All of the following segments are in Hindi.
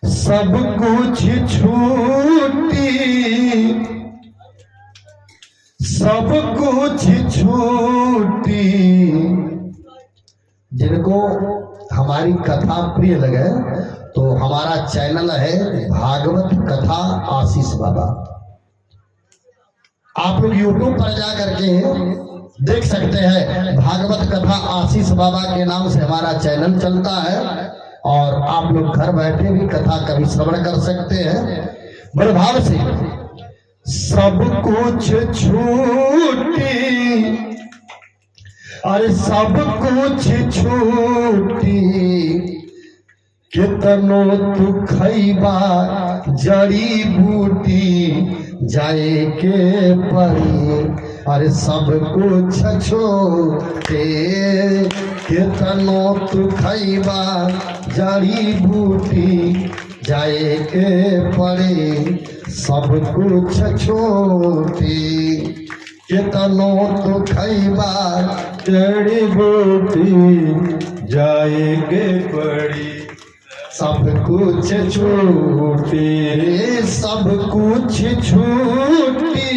सब कुछ छूटी, सब कुछ छूटी। जिनको हमारी कथा प्रिय लगे तो हमारा चैनल है भागवत कथा आशीष बाबा। आप लोग यूट्यूब पर जा करके देख सकते हैं, भागवत कथा आशीष बाबा के नाम से हमारा चैनल चलता है और आप लोग घर बैठे भी कथा कभी श्रवण कर सकते हैं बड़े भाव से। सब कुछ छूटी, अरे सब कुछ छूटी, कितनो तू खैबा जड़ी बूटी जाए के परी। अरे सब कुछ छूटे, कितनो तू खैबा जड़ी बूटी जाए के परी। सब कुछ छूटी, कितनो तू खैबा जड़ी बूटी जाए के पड़ी। सब कुछ छूटी, सब कुछ छूटी,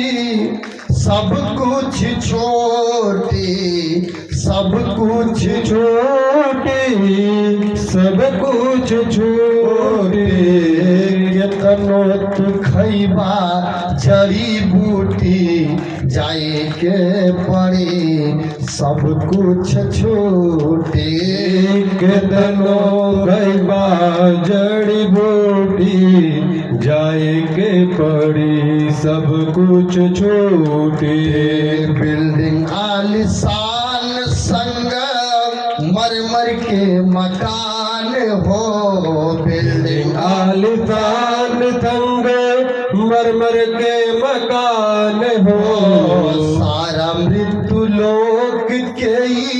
सब कुछ छोटी, सब कुछ छोटी, सब कुछ छोटी, कितनो तू खैबा जड़ी बूटी जाए के पड़ी। सब कुछ छूटी, कितनो खैबा जड़ी बूटी जाए के पड़ी। सब कुछ छोटी, बिल्डिंग आलिशान संग मरमर के मकान हो। बिल्डिंग आलिशान संग मरमर के मकान हो। सारा मृत्यु लोक के ही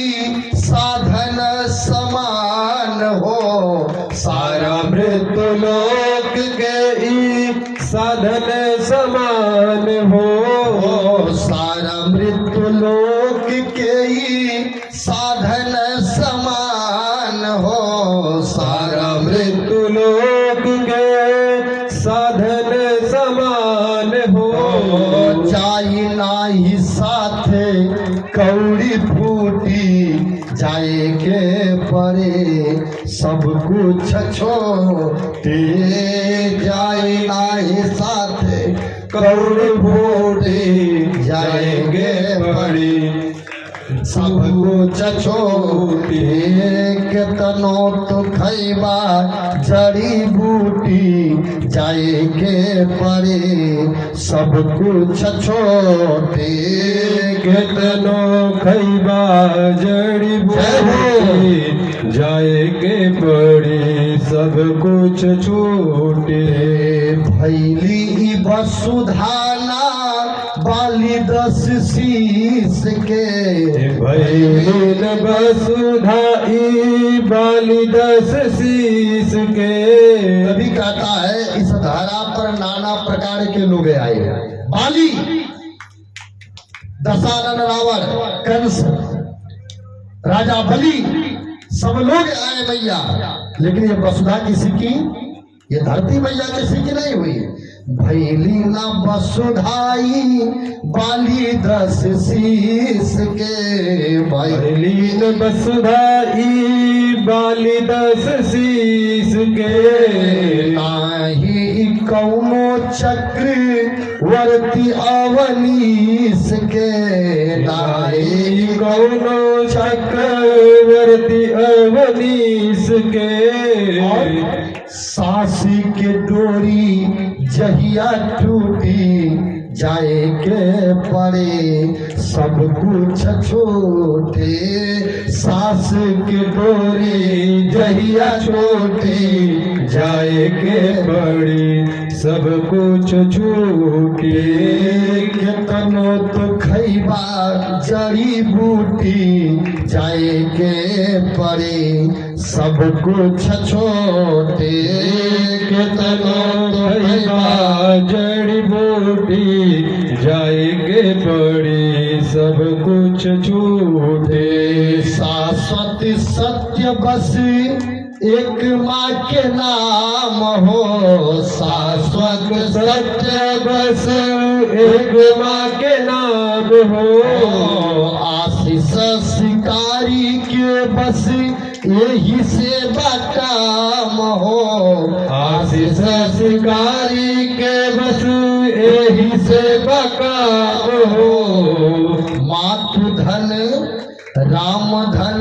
साधन समान हो। सारा मृत्यु लोक के ही साधन समान हो। सारा मृत्यु लोक के ही साधन समान हो। सारा मृत्यु लोक के साधन समान हो। जाई नाही साथे कौड़ी फूटी जाए के परे। सब कुछ छोटे, जाए नाही साथे कौड़ी फूटी जाए के परे। सब कुछ छोटे, कितनो तो खैबा जड़ी बूटी जाए के परे। सब कुछ छोटे, कितनो खैबा जड़ी बूटी जाए के पड़ी। सब कुछ छूटे, भैली वसुधाना बाली 10 शीस के। भैल वसुधाई बाली 10 शीस के। कभी कहता है इस धरा पर नाना प्रकार के लोग आए हैं। बाली, दशानन रावण, कंस, राजा बलि, सब लोग आए मैया। लेकिन ये वसुधा किसी की, ये धरती मैया किसी की नहीं हुई। भैली ना वसुधाई बाली 10 शीस के। भैलीन वसुधाई बाली 10 शीस के। नाही कौनो चक्रवर्ती अवनीश के। नाही कौनो चक्रवर्ती अवनीश के। सासी के डोरी जहिया टूटी जाए के पड़े। सब कुछ छोटे, सास के डोरी जहिया छोटी जाए के पड़ी। सब कुछ छूटे, कितनो तो खैबा जड़ी बूटी जाए के पड़े। सब कुछ छोटे, कितनो खैबा जड़ी बूटी जाए के पड़ी। सब कुछ छूटे, शाश्वत सत्य बस एक माँ के नाम हो शाश्वत सत्य बस, एक माँ के नाम हो आशीष शिकारी के बस यही सेवा काम हो, आशीष शिकारी के बस यही सेवा काम हो। मातु धन राम धन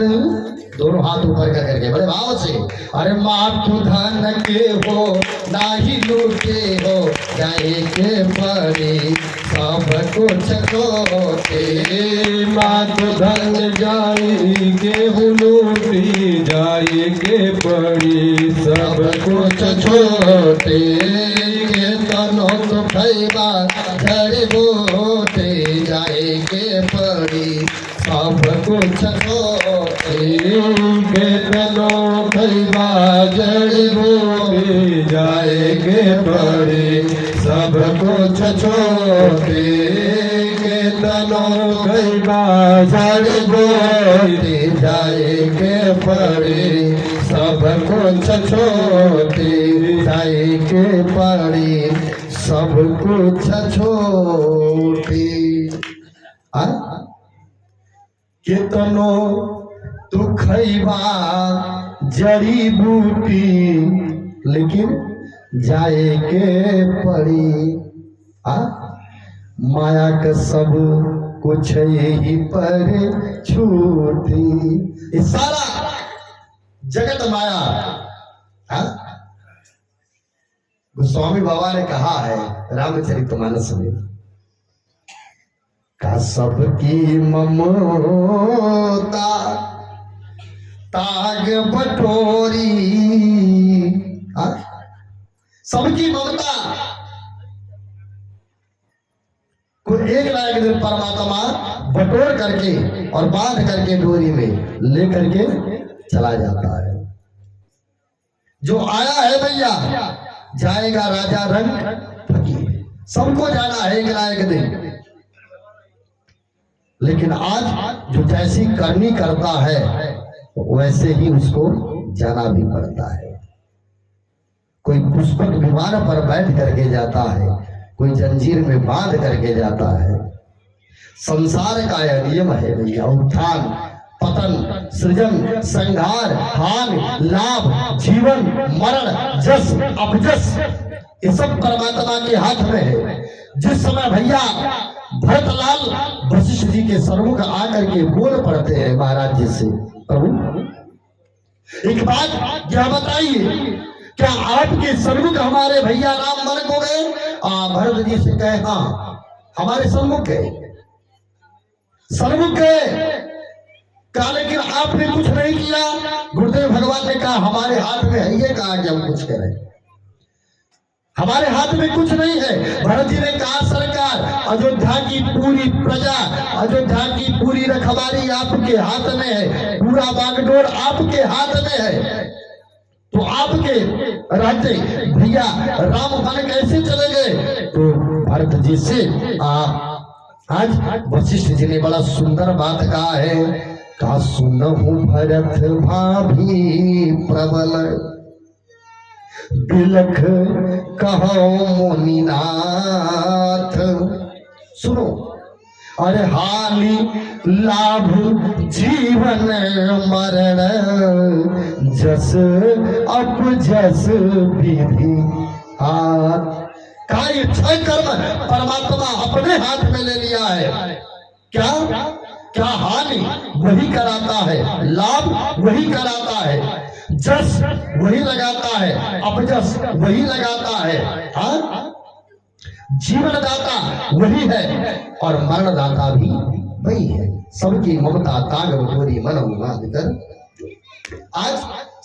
दोनों हाथ ऊपर कर करके बड़े भाव से, अरे मातु धन के हो नाही लूटे हो, जाए के पड़े सब कुछ छोटे, मातु धन जाए के लूटी जाए के पड़ी सब कुछ छोटे, के तनो तो भैया झड़ बोते, जाए के पड़ी सब कुछ छोटे, के तनो खैबा जड़ बोले जाए के पड़े सब कुछ छोटे, के तनो खैबा जड़ बोले जाए के पड़े सब कुछ छोटे, जाए के पड़े सब कुछ छोटे। कितनो तू खैबा जड़ी बूटी, लेकिन जाए के पड़ी माया का सब कुछ यही पर छूटी। ये सारा जगत माया। गोस्वामी बाबा ने कहा है रामचरितमानस में, का सबकी ममता ताग बटोरी, सबकी ममता को एक ना एक दिन परमात्मा बटोर करके और बांध करके डोरी में ले करके चला जाता है। जो आया है भैया जाएगा राजा रंग फकीर, सबको जाना है एक ना एक दिन। लेकिन आज जो जैसी करनी करता है वैसे ही उसको जाना भी पड़ता है। कोई पुष्पक विमान पर बैठ करके जाता है, कोई जंजीर में बांध करके जाता है। संसार का यह नियम है भैया, उत्थान पतन, सृजन संहार, हान लाभ, जीवन मरण, जस अपजस, ये सब परमात्मा के हाथ में है। जिस समय भैया भरतलाल वशिष्ठ जी के सम्मुख आकर के बोल पड़ते हैं महाराज जी से, प्रभु एक बात क्या बताइए, क्या आपके सम्मुख हमारे भैया राम मर को गए? भरत जी से कहे हाँ हमारे सम्मुख गए, सम्मुख गए। कहा लेकिन आपने कुछ नहीं किया। गुरुदेव भगवान ने कहा हमारे हाथ में है, ये कहा कि हम कुछ करें, हमारे हाथ में कुछ नहीं है। भरत जी ने कहा सरकार अयोध्या की पूरी प्रजा, अयोध्या की पूरी रखवाली आपके हाथ में है, पूरा बागडोर आपके हाथ में है, तो आपके रहते भैया राम वन कैसे चले गए? तो भरत जी से आज वशिष्ठ जी ने बड़ा सुंदर बात कहा है, का सुनहु भरत भाभी प्रबल, बिलख कहो मुनिनाथ। सुनो, अरे हानि लाभ जीवन मरण, जस अपजस विधि हाथ। का ये छह कर्म परमात्मा अपने हाथ में ले लिया है। क्या क्या हानि वही कराता है, लाभ वही कराता है, जस वही लगाता है, अपजस वही लगाता है, हाँ? जीवन दाता वही है और मरण दाता भी वही है। सबकी ममता ताग बटोरी मन उन्माद कर। आज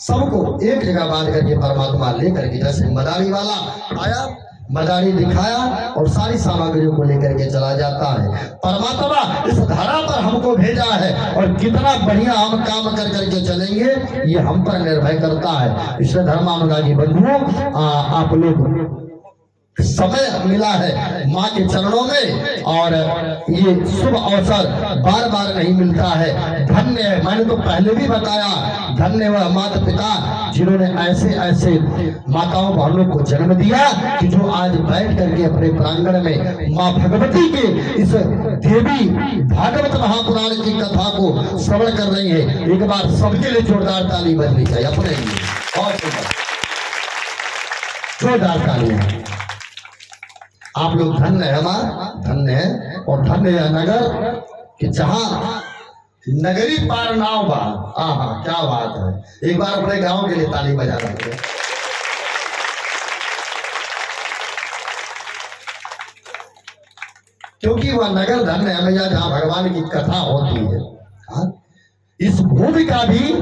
सबको एक जगह बांध करके परमात्मा लेकर के, जैसे मदारी वाला आया, मदारी दिखाया और सारी सामग्रियों को लेकर के चला जाता है। परमात्मा इस धारा पर हमको भेजा है और कितना बढ़िया हम काम कर करके चलेंगे ये हम पर निर्भर करता है। इसलिए धर्मानुरागी बंधुओं, आप लोग समय मिला है माँ के चरणों में, और ये शुभ अवसर बार बार नहीं मिलता है। धन्य है, मैंने तो पहले भी बताया, धन्य वह माता पिता जिन्होंने ऐसे ऐसे माताओं बहनों को जन्म दिया कि जो आज बैठ करके अपने प्रांगण में माँ भगवती के इस देवी भागवत महापुराण की कथा को श्रवण कर रही है। एक बार सबके लिए जोरदार ताली बजनी चाहिए, अपने लिए बहुत जोरदार ताली है। आप लोग धन्य है माँ, धन्य है, और धन्य है नगर कि जहां नगरी पार नाव बा। आहा, क्या बात है। एक बार अपने गांव के लिए ताली बजा रहे हैं। क्योंकि वह नगर धन्य है मैया जहां भगवान की कथा होती है। हाँ? इस भूमि का भी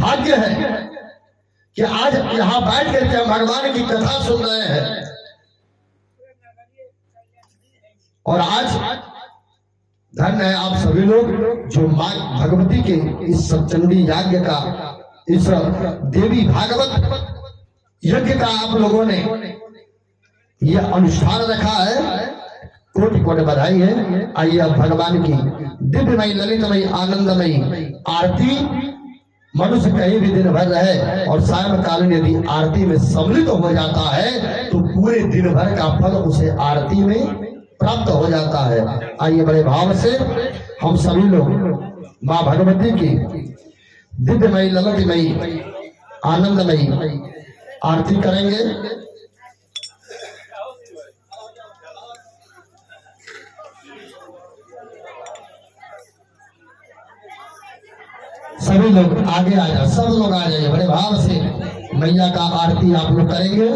भाग्य है कि आज यहां बैठ करके हम भगवान की कथा सुन रहे हैं। और आज धन्य है आप सभी लोग जो मां भगवती के इस सप्तचंडी यज्ञ का, इस देवी भागवत यज्ञ का आप लोगों ने यह अनुष्ठान रखा है। कोटि कोटि बधाई है। आइए अब भगवान की दिव्यमयी ललितमयी आनंदमयी आरती, मनुष्य कहीं भी दिन भर रहे और सायंकालीन यदि आरती में सम्मिलित हो जाता है तो पूरे दिन भर का फल उसे आरती में प्राप्त हो जाता है। आइए बड़े भाव से हम सभी लोग माँ भगवती की दिव्यमयी ललितमयी आनंदमयी आरती करेंगे। सभी लोग आगे आ जाओ, सब लोग आ जाइए, बड़े भाव से मैया का आरती आप लोग करेंगे।